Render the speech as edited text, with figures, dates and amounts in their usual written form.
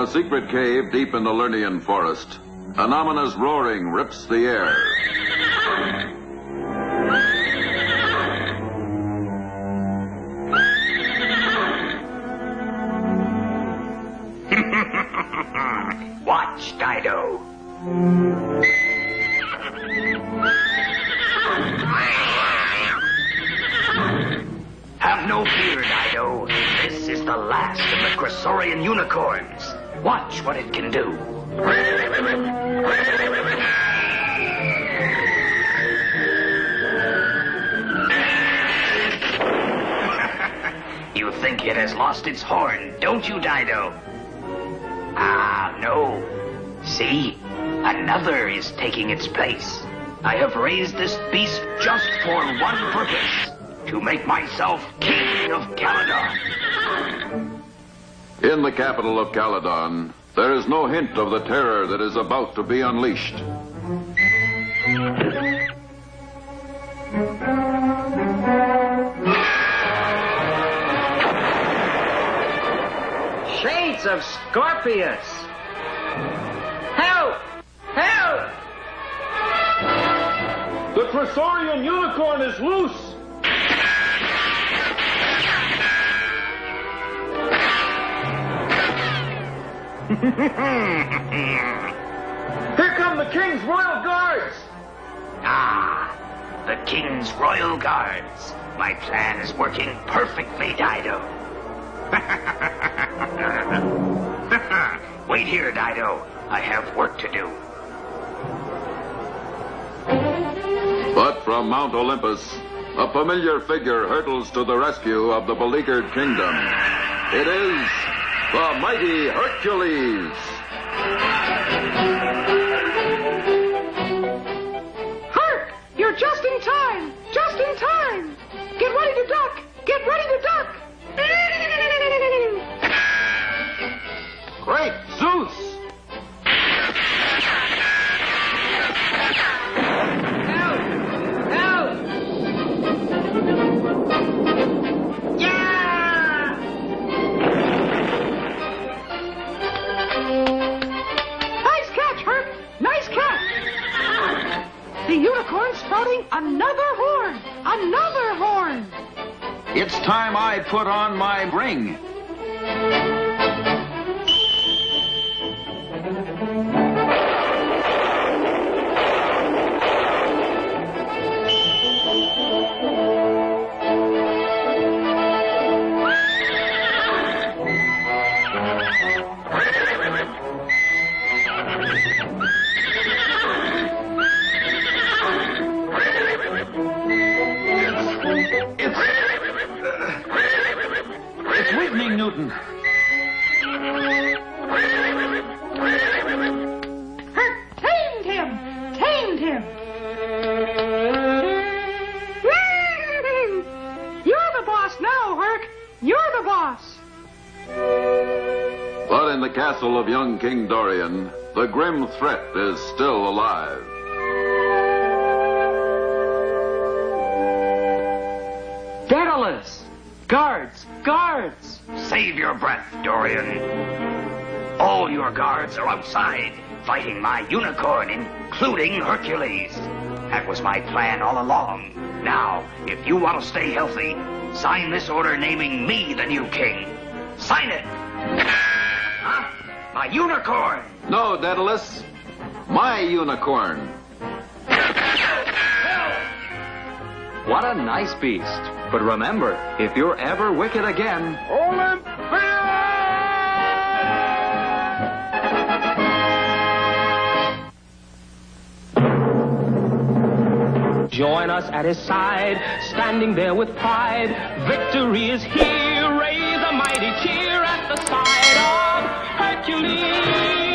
a secret cave deep in the Lernean forest, an ominous roaring rips the air. Watch, Dido. Have no fear, Dido. This is the last of the Cresorian unicorns. Watch what it can do. You think it has lost its horn, don't you, Dido? Ah, no. See? Another is taking its place. I have raised this beast just for one purpose. To make myself king of Caledon. In the capital of Caledon, there is no hint of the terror that is about to be unleashed. Shades of Scorpius! Help! Help! The Cresorian unicorn is loose! Here come the King's Royal Guards! Ah, the King's Royal Guards. My plan is working perfectly, Dido. Wait here, Dido. I have work to do. But from Mount Olympus, a familiar figure hurtles to the rescue of the beleaguered kingdom. It is the mighty Hercules. Hark! You're just in time! Just in time! Get ready to duck! Get ready to duck! Great Zeus! Help! Help! Yeah! Nice catch, Herc! Nice catch! The unicorn's sprouting another horn! Another horn! It's time I put on my ring. It's weakening, Newton. Herc tamed him! Tamed him! You're the boss now, Herc! You're the boss! But in the castle of young King Dorian, the grim threat is still alive. Daedalus! Guards! Guards! Save your breath, Dorian. All your guards are outside, fighting my unicorn, including Hercules. That was my plan all along. Now, if you want to stay healthy, sign this order naming me the new king. Sign it! Huh? My unicorn! No, Daedalus. My unicorn. What a nice beast. But remember, if you're ever wicked again... Join us at his side, standing there with pride. Victory is here, raise a mighty cheer at the side of Hercules.